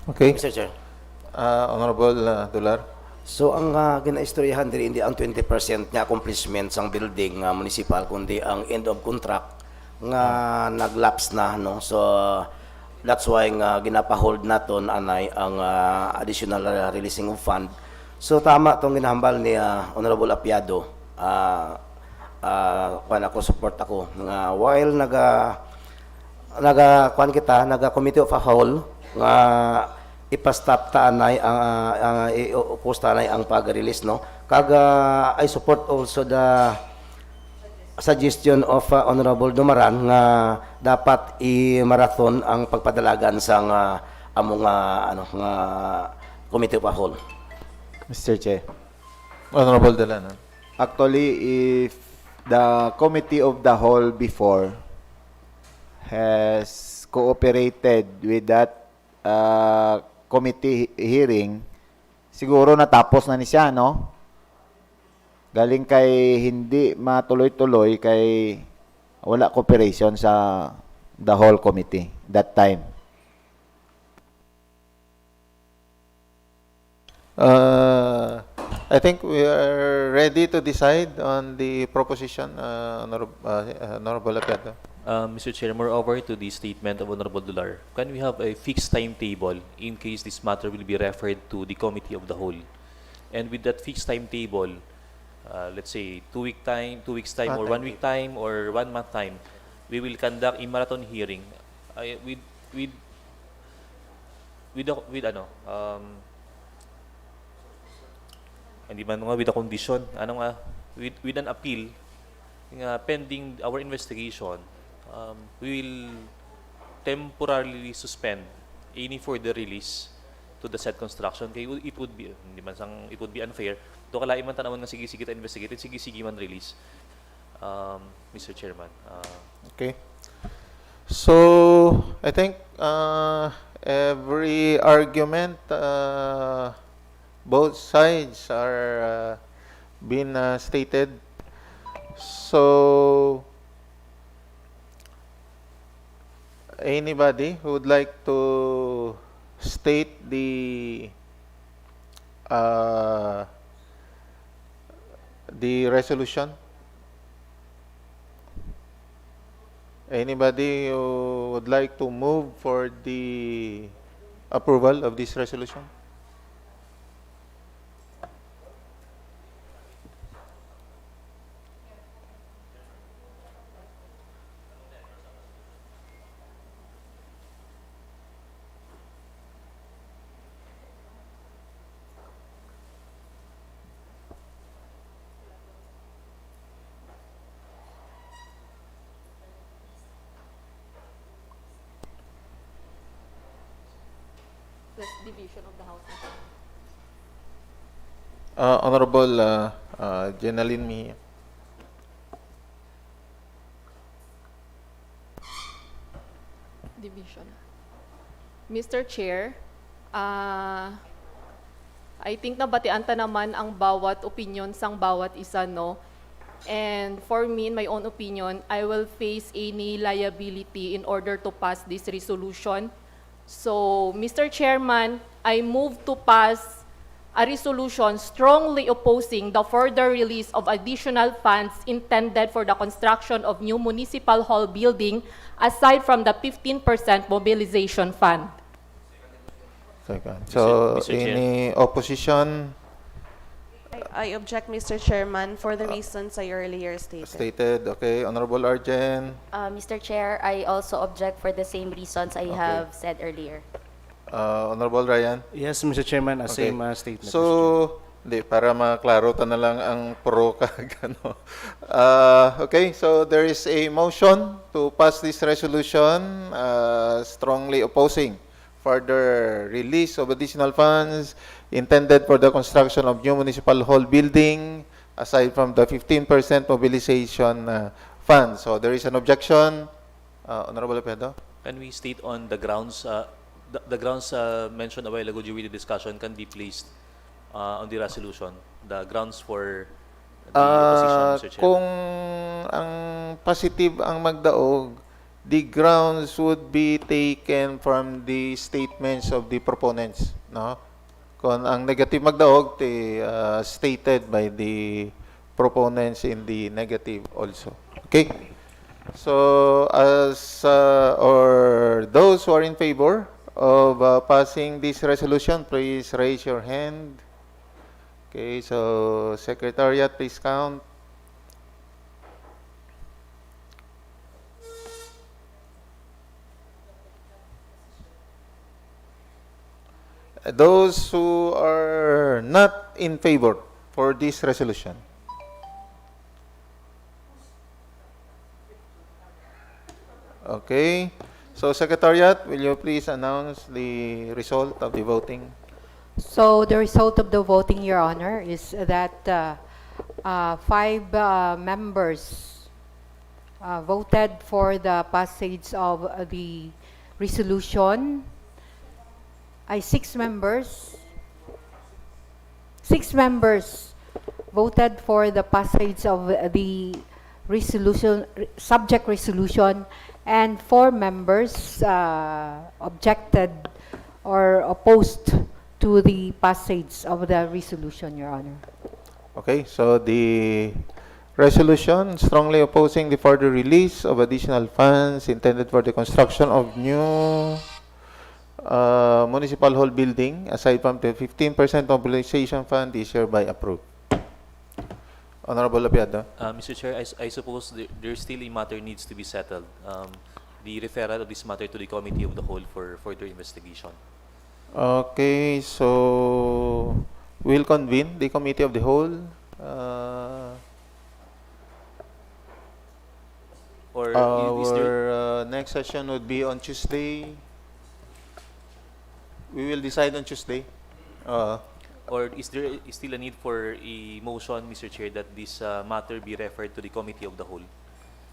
Okay. Mr. Chair. Honorable Dular. So ang ginaistoryahan diri hindi ang 20% nga accomplishment sang building municipal, kundi ang end of contract nga naglapse na, no. So that's why nga ginapahold naton anay ang additional releasing of fund. So tama tong ginahambal ni Honorable Apiado. Kuan ako, support ako nga while naga committee of a whole nga ipastop taanay ang i-oppose taanay ang pag-release, no. Kaga I support also the suggestion of Honorable Dumaran nga dapat i-marathon ang pagpadalagan sang among nga committee of a whole. Mr. Chair. Honorable Dalanon. Actually, if the committee of the whole before has cooperated with that committee hearing, siguro natapos na ni siya, no? Galing kay hindi matuloy-tuloy kay wala cooperation sa the whole committee that time. I think we are ready to decide on the proposition, Honorable Apiado. Mr. Chair, moreover to the statement of Honorable Dular, can we have a fixed timetable in case this matter will be referred to the Committee of the Whole? And with that fixed timetable, let's say 2 week time, 2 weeks time, or 1 week time, or 1 month time, we will conduct a marathon hearing with with with ano hindi man nga with a condition with an appeal nga pending our investigation. We will temporarily suspend any further release to the said construction. Kaya it would be, hindi man sang, it would be unfair. Do kalain man tanawan nga sige-sige ta investigate, sige-sige man release. Mr. Chairman. Okay. So, I think every argument, both sides are been stated. So, anybody who would like to state the resolution? Anybody who would like to move for the approval of this resolution? Plus division of the House. Honorable Jenaline Mejia. Division. Mr. Chair, I think nabatian ta naman ang bawat opinion sang bawat isa, no? And for me, in my own opinion, I will face any liability in order to pass this resolution. So, Mr. Chairman, I move to pass a resolution strongly opposing the further release of additional funds intended for the construction of new municipal hall building aside from the 15% mobilization fund. Second. So, Mr. Chair. any opposition I object, Mr. Chairman, for the reasons I earlier stated. stated? Okay. Honorable Arjen. Mr. Chair, I also object for the same reasons I have said earlier. Honorable Ryan. Yes, Mr. Chairman, Okay. same statement. Mr. Chair. So, hindi, para maklaro ta na lang ang pro kag ano. Okay, so there is a motion to pass this resolution strongly opposing further release of additional funds intended for the construction of new municipal hall building aside from the 15% mobilization fund. So there is an objection. Honorable Pedro. Can we state on the grounds, the grounds mentioned a while ago during the discussion can be placed on the resolution? The grounds for the opposition, Mr. Chair. Kung ang positive ang magdaog, the grounds would be taken from the statements of the proponents, no? Kung ang negative magdaog, stated by the proponents in the negative also. Okay? So, as or those who are in favor of passing this resolution, please raise your hand. Okay, so Secretariat, please count. Those who are not in favor for this resolution. Okay. So, Secretariat, will you please announce the result of the voting? So the result of the voting, Your Honor, is that 5 members voted for the passage of the resolution. 6 members voted for the passage of the resolution, subject resolution, and 4 members objected or opposed to the passage of the resolution, Your Honor. Okay, so the Resolution strongly opposing the further release of additional funds intended for the construction of new municipal hall building aside from the 15% mobilization fund is hereby approved. Honorable Apiado. Mr. Chair, I suppose there still a matter needs to be settled. The referral of this matter to the Committee of the Whole for further investigation. Okay, so we'll convene the Committee of the Whole. Or is Our there, next session would be on Tuesday. We will decide on Tuesday. or is there still a need for a motion, Mr. Chair, that this matter be referred to the Committee of the Whole?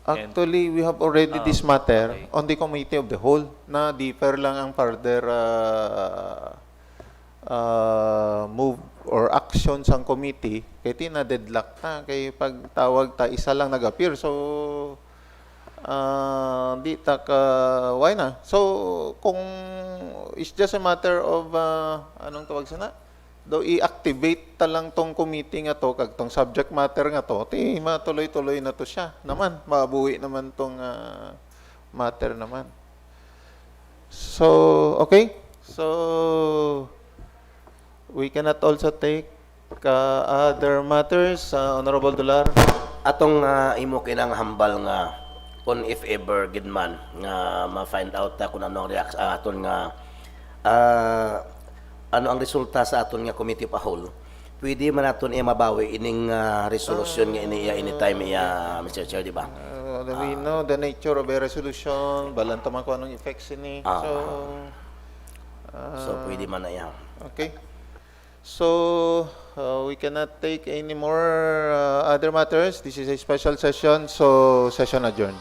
And- Actually, we have already this matter okay. on the Committee of the Whole na differ lang ang further move or action sang committee kay tina-deadlock na kay pagtawag ta isa lang nag-appear. So, di ta ka, why na? So, kung it's just a matter of, anong tawag sana? Do i-activate ta lang tong committee nga to, kag tong subject matter nga to, ti matuloy-tuloy na to siya. Naman, mabuhi naman tong matter naman. So, okay? So, we cannot also take other matters, Honorable Dular. Atong imo kinang hambal nga kung if ever gid man nga ma-find out kung anong reaction aton nga ano ang resulta sa aton nga Committee of the Whole, pwede man naton mabawi ining resolution nga iniya anytime iya, Mr. Chair, di ba? We know the nature of a resolution, balanta man kung anong effects ini. So pwede man na yan. Okay. So, we cannot take any more other matters. This is a special session, so session adjourned.